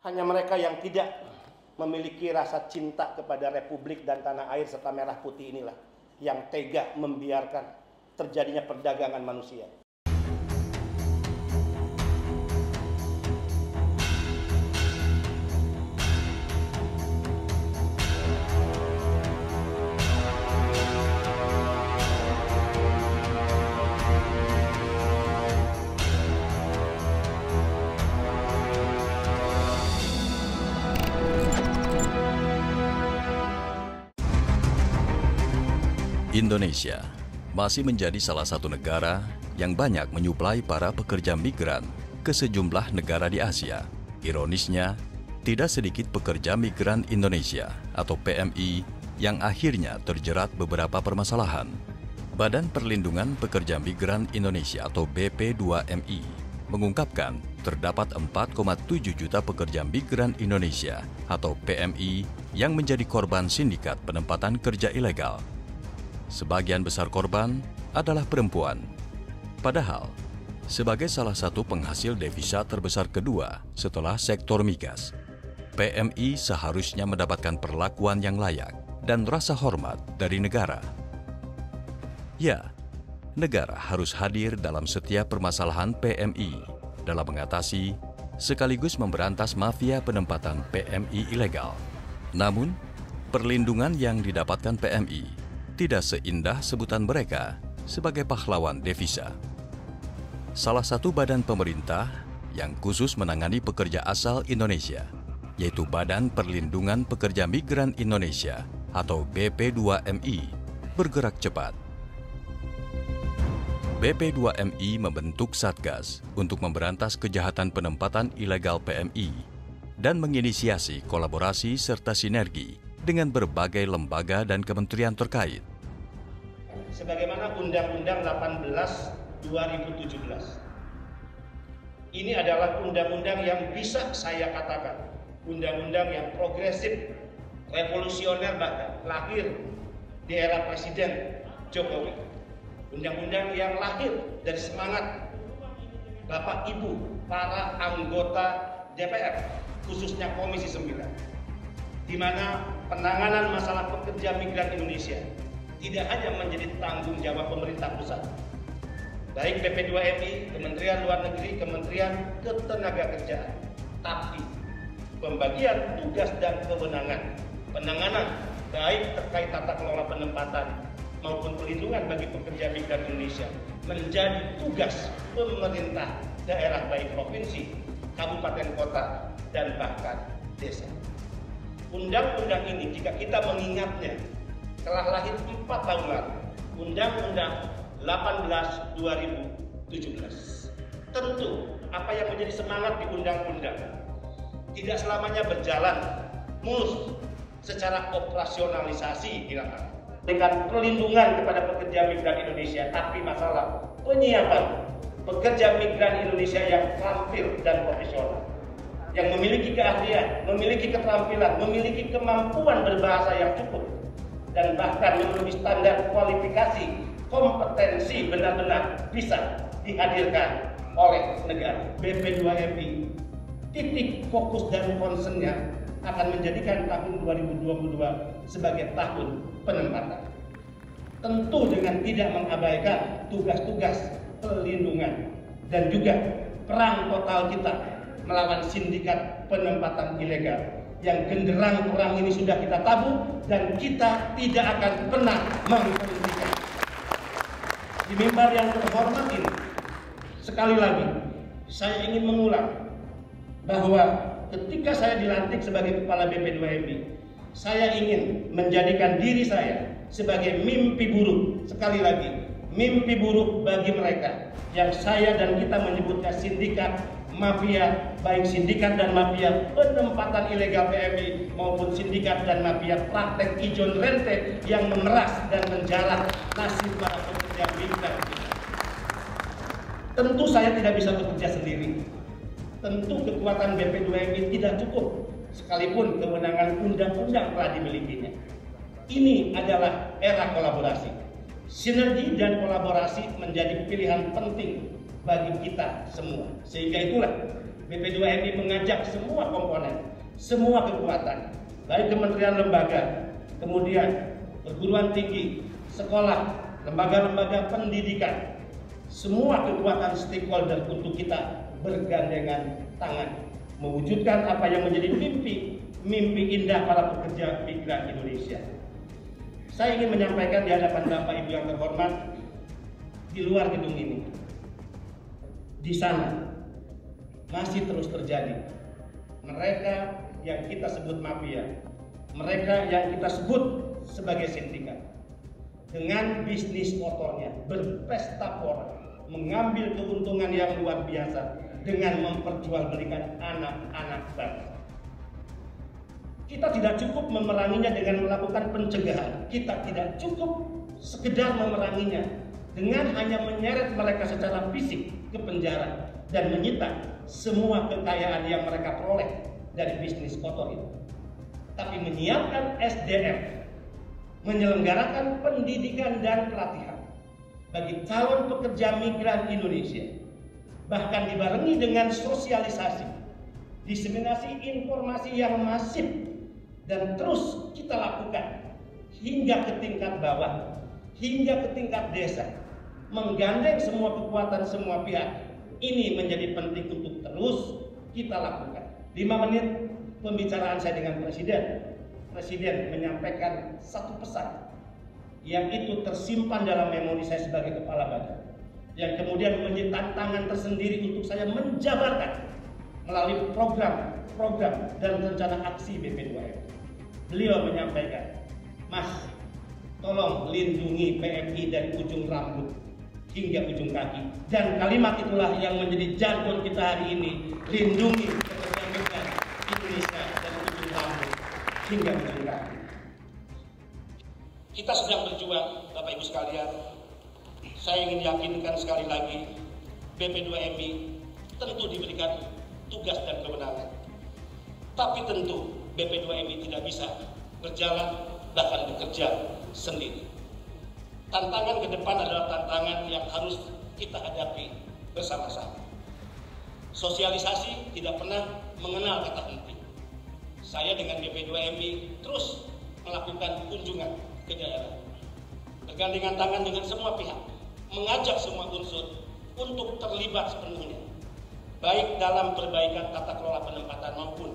Hanya mereka yang tidak memiliki rasa cinta kepada Republik dan tanah air serta merah putih inilah yang tega membiarkan terjadinya perdagangan manusia. Indonesia masih menjadi salah satu negara yang banyak menyuplai para pekerja migran ke sejumlah negara di Asia. Ironisnya, tidak sedikit pekerja migran Indonesia atau PMI yang akhirnya terjerat beberapa permasalahan. Badan Perlindungan Pekerja Migran Indonesia atau BP2MI mengungkapkan terdapat 4,7 juta pekerja migran Indonesia atau PMI yang menjadi korban sindikat penempatan kerja ilegal. Sebagian besar korban adalah perempuan. Padahal, sebagai salah satu penghasil devisa terbesar kedua setelah sektor migas, PMI seharusnya mendapatkan perlakuan yang layak dan rasa hormat dari negara. Ya, negara harus hadir dalam setiap permasalahan PMI dalam mengatasi sekaligus memberantas mafia penempatan PMI ilegal. Namun, perlindungan yang didapatkan PMI tidak seindah sebutan mereka sebagai pahlawan devisa. Salah satu badan pemerintah yang khusus menangani pekerja asal Indonesia, yaitu Badan Perlindungan Pekerja Migran Indonesia atau BP2MI, bergerak cepat. BP2MI membentuk Satgas untuk memberantas kejahatan penempatan ilegal PMI dan menginisiasi kolaborasi serta sinergi dengan berbagai lembaga dan kementerian terkait. Sebagaimana Undang-Undang 18 2017. Ini adalah undang-undang yang bisa saya katakan undang-undang yang progresif, revolusioner bahkan, lahir di era Presiden Jokowi. Undang-undang yang lahir dari semangat Bapak Ibu para anggota DPR, khususnya Komisi 9. Di mana penanganan masalah pekerja migran Indonesia tidak hanya menjadi tanggung jawab pemerintah pusat, baik BP2MI, Kementerian Luar Negeri, Kementerian Ketenagakerjaan, tapi pembagian tugas dan kewenangan penanganan baik terkait tata kelola penempatan maupun pelindungan bagi pekerja migran Indonesia menjadi tugas pemerintah daerah baik provinsi, kabupaten kota, dan bahkan desa. Undang-undang ini jika kita mengingatnya telah lahir 4 tahun lalu, Undang-Undang 18 2017. Tentu apa yang menjadi semangat di undang-undang tidak selamanya berjalan mulus secara operasionalisasi di lapangan. Dengan perlindungan kepada pekerja migran Indonesia, tapi masalah penyiapan pekerja migran Indonesia yang terampil dan profesional, yang memiliki keahlian, memiliki keterampilan, memiliki kemampuan berbahasa yang cukup, dan bahkan memenuhi standar kualifikasi, kompetensi benar-benar bisa dihadirkan oleh negara. BP2MI titik fokus dan concernnya akan menjadikan tahun 2022 sebagai tahun penempatan. Tentu dengan tidak mengabaikan tugas-tugas perlindungan dan juga perang total kita melawan sindikat penempatan ilegal yang genderang perang ini sudah kita tabur dan kita tidak akan pernah menghentikan. Di mimbar yang terhormat ini, sekali lagi saya ingin mengulang bahwa ketika saya dilantik sebagai kepala BP2MI, saya ingin menjadikan diri saya sebagai mimpi buruk, sekali lagi mimpi buruk bagi mereka yang saya dan kita menyebutnya sindikat mafia, baik sindikat dan mafia penempatan ilegal PMI maupun sindikat dan mafia praktek ijon rente yang memeras dan menjarah nasib para pekerja migran. Tentu saya tidak bisa bekerja sendiri. Tentu kekuatan BP2MI tidak cukup, sekalipun kewenangan undang-undang telah dimilikinya. Ini adalah era kolaborasi. Sinergi dan kolaborasi menjadi pilihan penting bagi kita semua. Sehingga itulah BP2MI mengajak semua komponen, semua kekuatan, baik kementerian lembaga, kemudian perguruan tinggi, sekolah, lembaga-lembaga pendidikan, semua kekuatan stakeholder untuk kita bergandengan tangan mewujudkan apa yang menjadi mimpi indah para pekerja migran Indonesia. Saya ingin menyampaikan di hadapan Bapak Ibu yang terhormat, di luar gedung ini, di sana masih terus terjadi mereka yang kita sebut mafia, mereka yang kita sebut sebagai sindikat, dengan bisnis kotornya berpesta pora, mengambil keuntungan yang luar biasa dengan memperjualbelikan anak-anak bangsa. Kita tidak cukup memeranginya dengan melakukan pencegahan. Kita tidak cukup sekedar memeranginya dengan hanya menyeret mereka secara fisik ke penjara dan menyita semua kekayaan yang mereka peroleh dari bisnis kotor itu. Tapi menyiapkan SDM, menyelenggarakan pendidikan dan pelatihan bagi calon pekerja migran Indonesia, bahkan dibarengi dengan sosialisasi, diseminasi informasi yang masif dan terus kita lakukan hingga ke tingkat bawah, hingga ke tingkat desa, menggandeng semua kekuatan semua pihak. Ini menjadi penting untuk terus kita lakukan. 5 menit pembicaraan saya dengan Presiden menyampaikan satu pesan yang itu tersimpan dalam memori saya sebagai kepala badan, yang kemudian menjadi tantangan tersendiri untuk saya menjabarkan melalui program dan rencana aksi BP2MI. Beliau menyampaikan, "Mas, tolong lindungi PMI dari ujung rambut hingga ujung kaki." Dan kalimat itulah yang menjadi jargon kita hari ini, lindungi pekerja migran Indonesia dari ujung rambut hingga ujung kaki. Kita sedang berjuang, Bapak Ibu sekalian. Saya ingin yakinkan sekali lagi, BP2MI tentu diberikan tugas dan kewenangan. Tapi tentu BP2MI tidak bisa berjalan bahkan bekerja sendiri. Tantangan ke depan adalah tantangan yang harus kita hadapi bersama-sama. Sosialisasi tidak pernah mengenal kata henti. Saya dengan BP2MI terus melakukan kunjungan ke daerah, bergandengan tangan dengan semua pihak, mengajak semua unsur untuk terlibat sepenuhnya, baik dalam perbaikan tata kelola penempatan maupun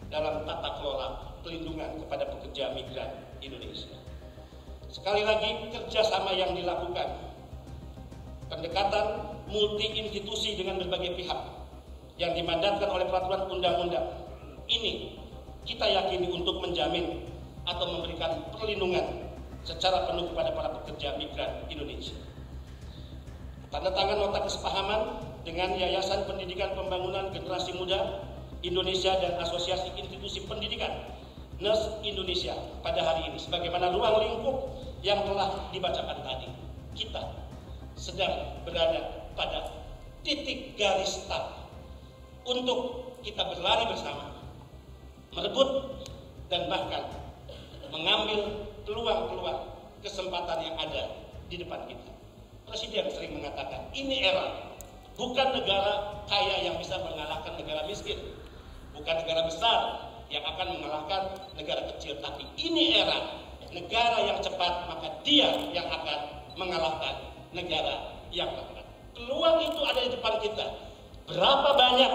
dalam tata kelola pelindungan kepada pekerja migran Indonesia. Sekali lagi, kerjasama yang dilakukan, pendekatan multi institusi dengan berbagai pihak yang dimandatkan oleh peraturan undang-undang ini kita yakini untuk menjamin atau memberikan perlindungan secara penuh kepada para pekerja migran Indonesia. Tanda tangan nota kesepahaman dengan Yayasan Pendidikan Pembangunan Generasi Muda Indonesia dan Asosiasi Institusi Pendidikan NERS Indonesia pada hari ini, sebagaimana ruang lingkup yang telah dibacakan tadi. Kita sedang berada pada titik garis start untuk kita berlari bersama, merebut dan bahkan mengambil peluang-peluang kesempatan yang ada di depan kita. Presiden sering mengatakan, ini era bukan negara kaya yang bisa mengalahkan negara miskin, bukan negara besar yang akan mengalahkan negara kecil, tapi ini era negara yang cepat, maka dia yang akan mengalahkan negara yang lambat. Peluang itu ada di depan kita. Berapa banyak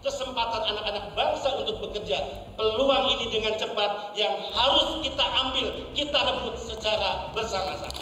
kesempatan anak-anak bangsa untuk bekerja? Peluang ini dengan cepat yang harus kita ambil, kita rebut secara bersama-sama.